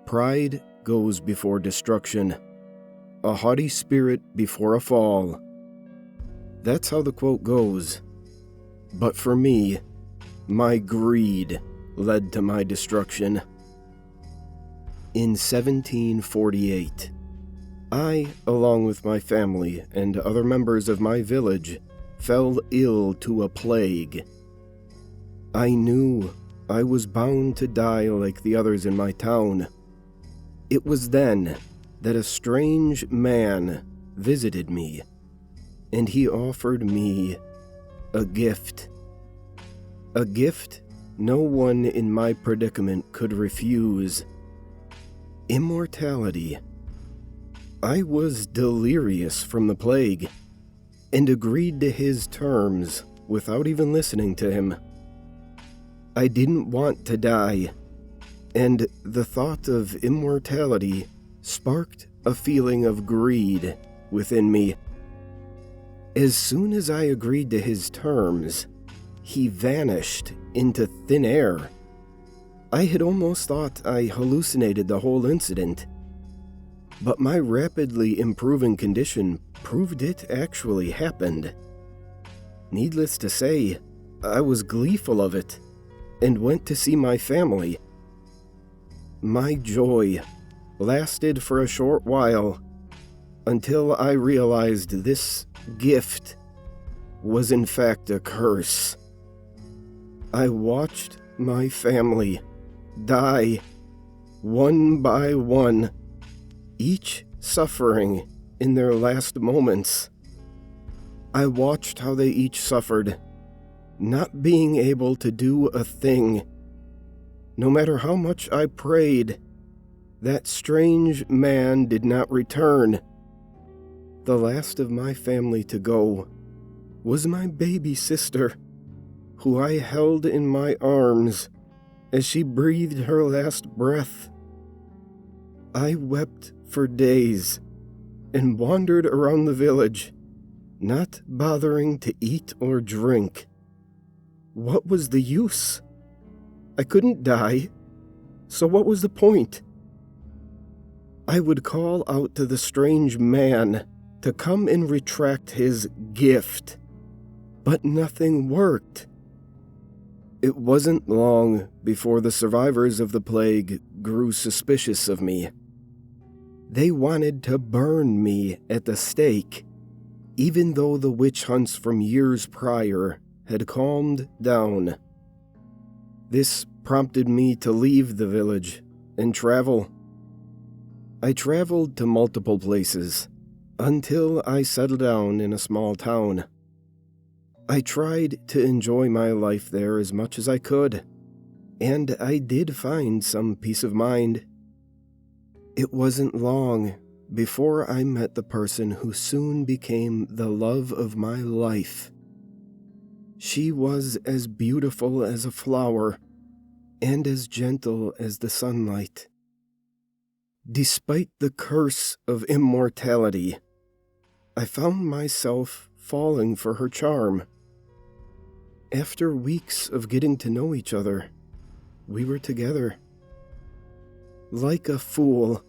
Pride goes before destruction, a haughty spirit before a fall. That's how the quote goes. But for me, my greed led to my destruction. In 1748, I, along with my family and other members of my village, fell ill to a plague. I knew I was bound to die like the others in my town. It was then that a strange man visited me, and he offered me a gift. A gift no one in my predicament could refuse. Immortality. I was delirious from the plague, and agreed to his terms without even listening to him. I didn't want to die, and the thought of immortality sparked a feeling of greed within me. As soon as I agreed to his terms, he vanished into thin air. I had almost thought I hallucinated the whole incident, but my rapidly improving condition proved it actually happened. Needless to say, I was gleeful of it, and went to see my family. My joy lasted for a short while, until I realized this gift was in fact a curse. I watched my family die one by one, each suffering in their last moments. I watched how they each suffered, not being able to do a thing. No matter how much I prayed, that strange man did not return. The last of my family to go was my baby sister, who I held in my arms as she breathed her last breath. I wept for days and wandered around the village, not bothering to eat or drink. What was the use? I couldn't die, so what was the point? I would call out to the strange man to come and retract his gift, but nothing worked. It wasn't long before the survivors of the plague grew suspicious of me. They wanted to burn me at the stake, even though the witch hunts from years prior had calmed down. This prompted me to leave the village and travel. I traveled to multiple places until I settled down in a small town. I tried to enjoy my life there as much as I could, and I did find some peace of mind. It wasn't long before I met the person who soon became the love of my life. She was as beautiful as a flower and as gentle as the sunlight. Despite the curse of immortality, I found myself falling for her charm. After weeks of getting to know each other, we were together. Like a fool,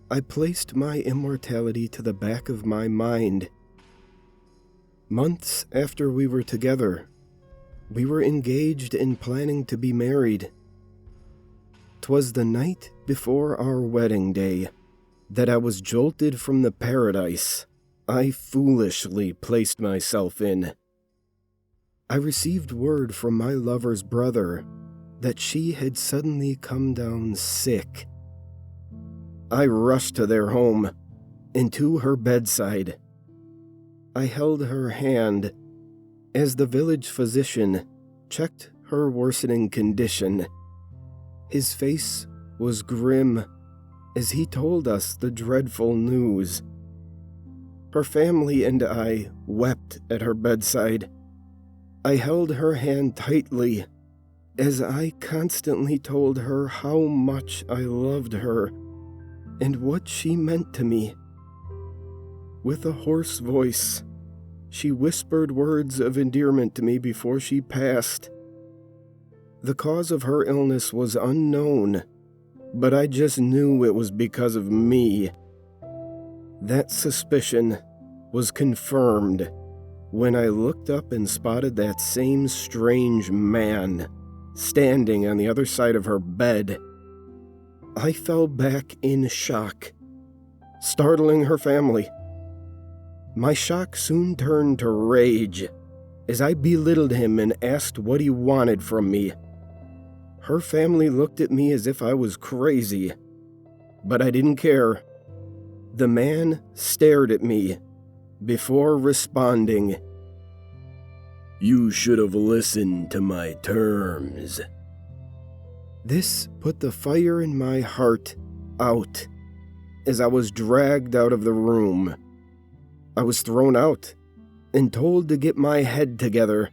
I placed my immortality to the back of my mind. Months after we were together, we were engaged and planning to be married. 'Twas the night before our wedding day that I was jolted from the paradise I foolishly placed myself in. I received word from my lover's brother that she had suddenly come down sick. I rushed to their home and to her bedside. I held her hand as the village physician checked her worsening condition. His face was grim as he told us the dreadful news. Her family and I wept at her bedside. I held her hand tightly as I constantly told her how much I loved her and what she meant to me. With a hoarse voice, she whispered words of endearment to me before she passed. The cause of her illness was unknown, but I just knew it was because of me. That suspicion was confirmed when I looked up and spotted that same strange man standing on the other side of her bed. I fell back in shock, startling her family. My shock soon turned to rage as I belittled him and asked what he wanted from me. Her family looked at me as if I was crazy, but I didn't care. The man stared at me before responding. "You should have listened to my terms." This put the fire in my heart out as I was dragged out of the room. I was thrown out and told to get my head together.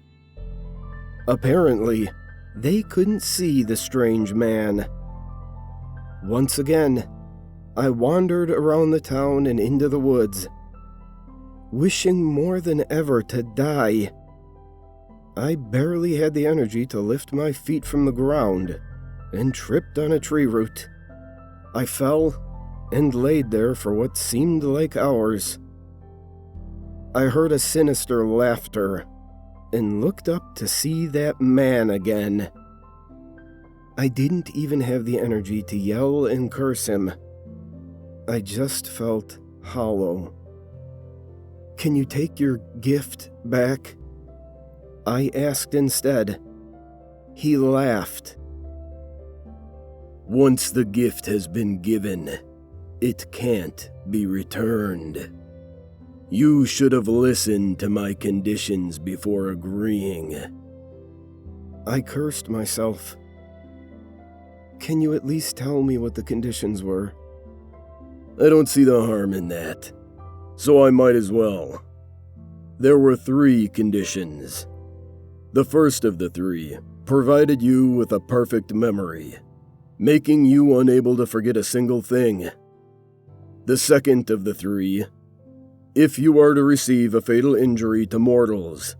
Apparently, they couldn't see the strange man. Once again, I wandered around the town and into the woods, wishing more than ever to die. I barely had the energy to lift my feet from the ground and tripped on a tree root. I fell and laid there for what seemed like hours. I heard a sinister laughter and looked up to see that man again. I didn't even have the energy to yell and curse him. I just felt hollow. "Can you take your gift back?" I asked instead. He laughed. "Once the gift has been given, it can't be returned. You should have listened to my conditions before agreeing." I cursed myself. "Can you at least tell me what the conditions were?" "I don't see the harm in that, so I might as well. There were 3 conditions. The first of the 3 provided you with a perfect memory, making you unable to forget a single thing. The second of the 3, if you are to receive a fatal injury to mortals,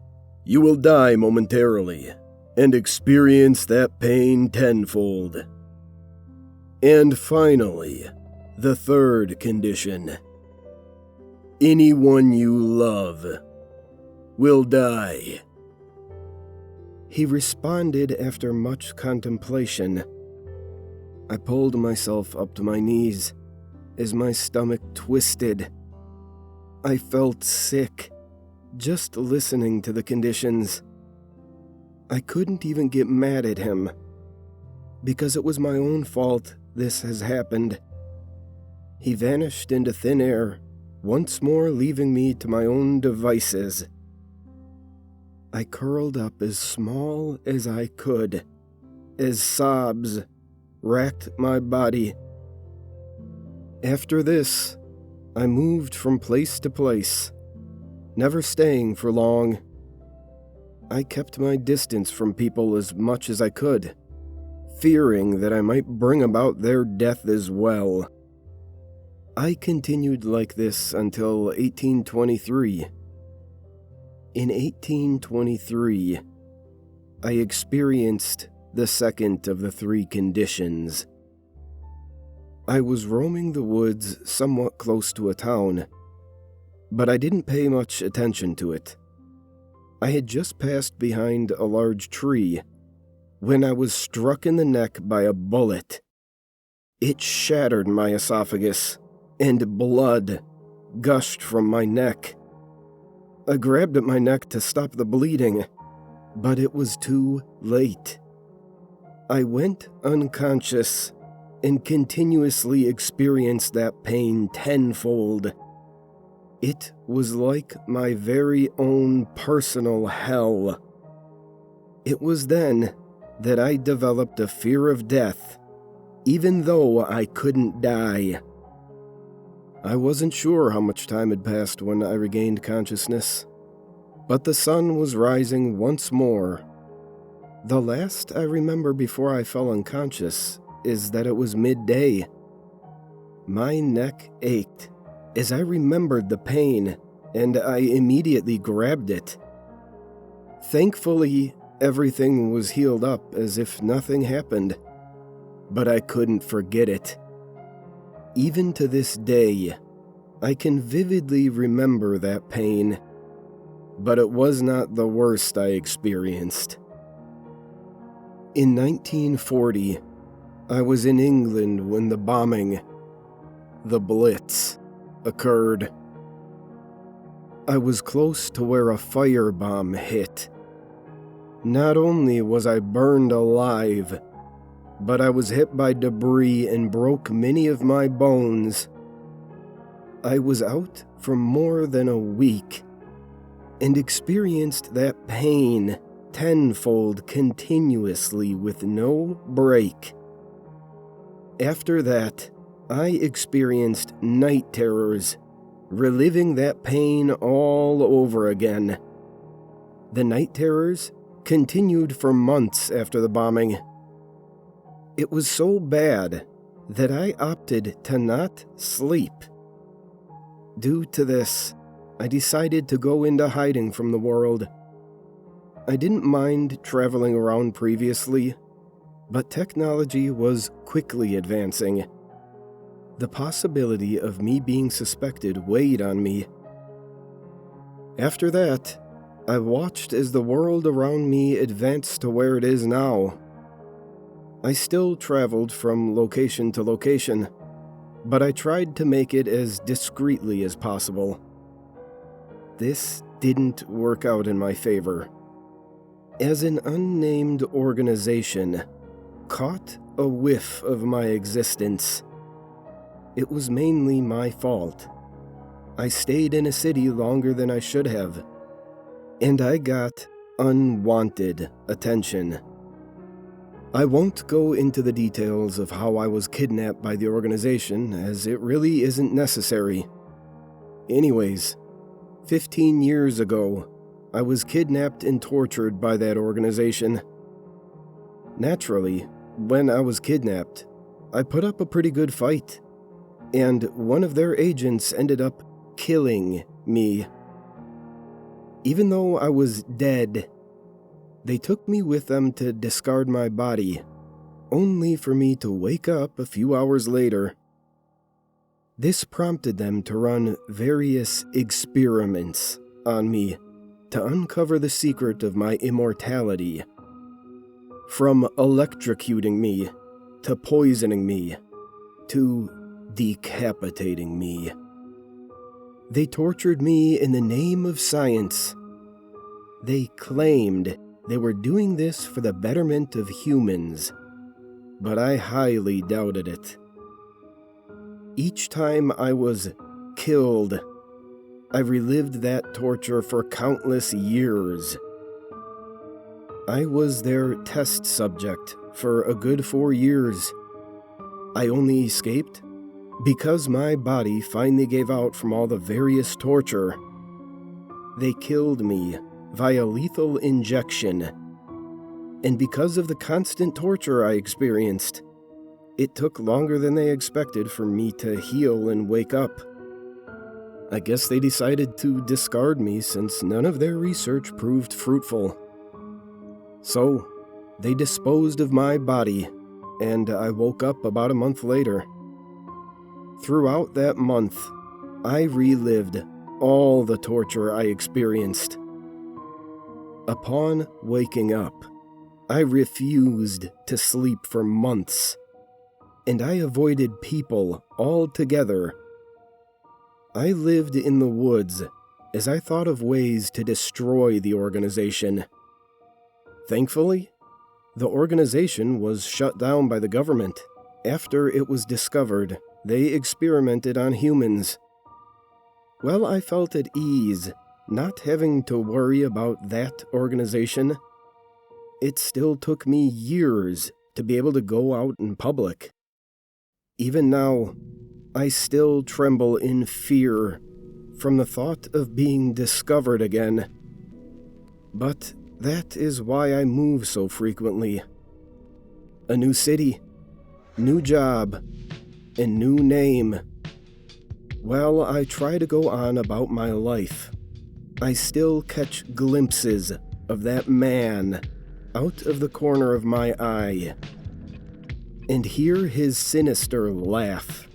you will die momentarily and experience that pain tenfold. And finally, the third condition. Anyone you love will die." He responded after much contemplation. I pulled myself up to my knees as my stomach twisted. I felt sick just listening to the conditions. I couldn't even get mad at him because it was my own fault this has happened. He vanished into thin air, once more leaving me to my own devices. I curled up as small as I could, as sobs racked my body. After this, I moved from place to place, never staying for long. I kept my distance from people as much as I could, fearing that I might bring about their death as well. I continued like this until 1823. In 1823, I experienced the second of the 3 conditions. I was roaming the woods somewhat close to a town, but I didn't pay much attention to it. I had just passed behind a large tree when I was struck in the neck by a bullet. It shattered my esophagus, and blood gushed from my neck. I grabbed at my neck to stop the bleeding, but it was too late. I went unconscious and continuously experienced that pain tenfold. It was like my very own personal hell. It was then that I developed a fear of death, even though I couldn't die. I wasn't sure how much time had passed when I regained consciousness, but the sun was rising once more. The last I remember before I fell unconscious is that it was midday. My neck ached as I remembered the pain, and I immediately grabbed it. Thankfully, everything was healed up as if nothing happened. but I couldn't forget it. Even to this day, I can vividly remember that pain, but it was not the worst I experienced. In 1940, I was in England when the bombing, the Blitz, occurred. I was close to where a firebomb hit. Not only was I burned alive, but I was hit by debris and broke many of my bones. I was out for more than a week and experienced that pain tenfold continuously with no break. After that, I experienced night terrors, reliving that pain all over again. The night terrors continued for months after the bombing. It was so bad that I opted to not sleep. Due to this, I decided to go into hiding from the world. I didn't mind traveling around previously, but technology was quickly advancing. The possibility of me being suspected weighed on me. After that, I watched as the world around me advanced to where it is now. I still traveled from location to location, but I tried to make it as discreetly as possible. This didn't work out in my favor, as an unnamed organization caught a whiff of my existence. It was mainly my fault. I stayed in a city longer than I should have, and I got unwanted attention. I won't go into the details of how I was kidnapped by the organization, as it really isn't necessary. Anyways, 15 years ago, I was kidnapped and tortured by that organization. Naturally, when I was kidnapped, I put up a pretty good fight, and one of their agents ended up killing me. Even though I was dead, they took me with them to discard my body, only for me to wake up a few hours later. This prompted them to run various experiments on me to uncover the secret of my immortality. From electrocuting me, to poisoning me, to decapitating me. They tortured me in the name of science. They claimed they were doing this for the betterment of humans, but I highly doubted it. Each time I was killed, I relived that torture for countless years. I was their test subject for a good 4 years. I only escaped because my body finally gave out from all the various torture. They killed me via lethal injection, and because of the constant torture I experienced, it took longer than they expected for me to heal and wake up. I guess they decided to discard me since none of their research proved fruitful. So, they disposed of my body, and I woke up about a month later. Throughout that month, I relived all the torture I experienced. Upon waking up, I refused to sleep for months, and I avoided people altogether. I lived in the woods as I thought of ways to destroy the organization. Thankfully, the organization was shut down by the government. After it was discovered, they experimented on humans. Well, I felt at ease not having to worry about that organization. It still took me years to be able to go out in public. Even now, I still tremble in fear from the thought of being discovered again. But that is why I move so frequently. A new city, new job, and new name. While I try to go on about my life, I still catch glimpses of that man out of the corner of my eye. and hear his sinister laugh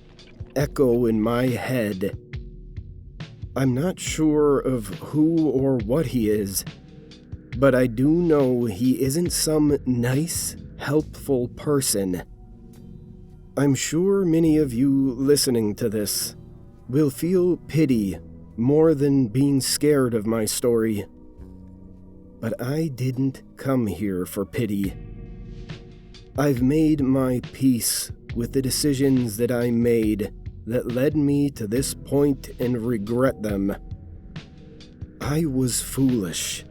echo in my head. I'm not sure of who or what he is, but I do know he isn't some nice, helpful person. I'm sure many of you listening to this will feel pity more than being scared of my story. But I didn't come here for pity. I've made my peace with the decisions that I made that led me to this point and regret them. I was foolish,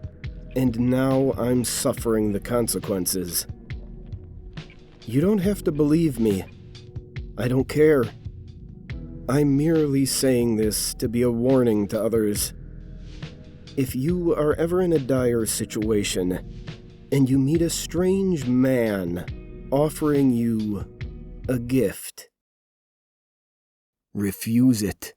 and now I'm suffering the consequences. You don't have to believe me. I don't care. I'm merely saying this to be a warning to others. If you are ever in a dire situation, and you meet a strange man offering you a gift, refuse it.